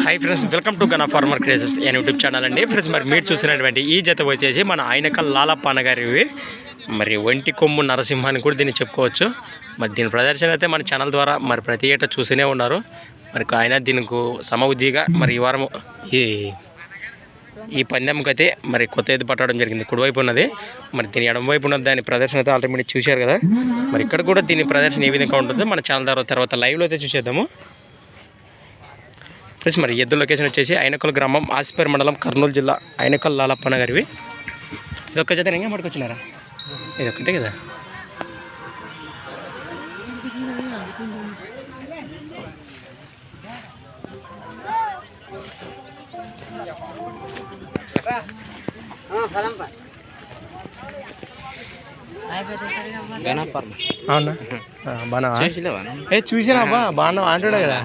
Hi friends, welcome to గనా farmer క్రేజెస్ and YouTube channel అండి. ఫ్రెండ్స్, మరి మీరు చూసినటువంటి ఈ జత వచ్చేసి మన ఆయనకల్ లాలప్పన్న గారివి. మరి ఒంటి కొమ్ము నరసింహాన్ని కూడా దీన్ని చెప్పుకోవచ్చు. మరి దీని ప్రదర్శన అయితే మన ఛానల్ ద్వారా మరి ప్రతి ఏటా చూస్తూనే ఉన్నారు. మరి ఆయన దీనికి సమవుద్దిగా మరి ఈ వారం ఈ పందెంకి అయితే మరి కొత్త ఎద్దు పట్టడం జరిగింది. కుడివైపు ఉన్నది, మరి దీని ఎడమవైపు ఉన్నది దాని ప్రదర్శన అయితే ఆల్రెడీ చూశారు కదా. మరి ఇక్కడ కూడా దీని ప్రదర్శన ఏ విధంగా ఉంటుందో మన ఛానల్ ద్వారా తర్వాత లైవ్లో అయితే చూసేద్దాము. ఫ్రెండ్స్, మరి ఎద్దు లొకేషన్ వచ్చేసి ఆయనకల్ గ్రామం, ఆసిపేర్ మండలం, కర్నూలు జిల్లా, ఆయనకల్ లాలప్పన్న గారివి. ఇది ఒక్క జత ఇంకా పట్టుకొచ్చినారా? ఇది ఒక్కటే కదా. అవునా, బాగా చూసినా బాగా అంటాడు కదా.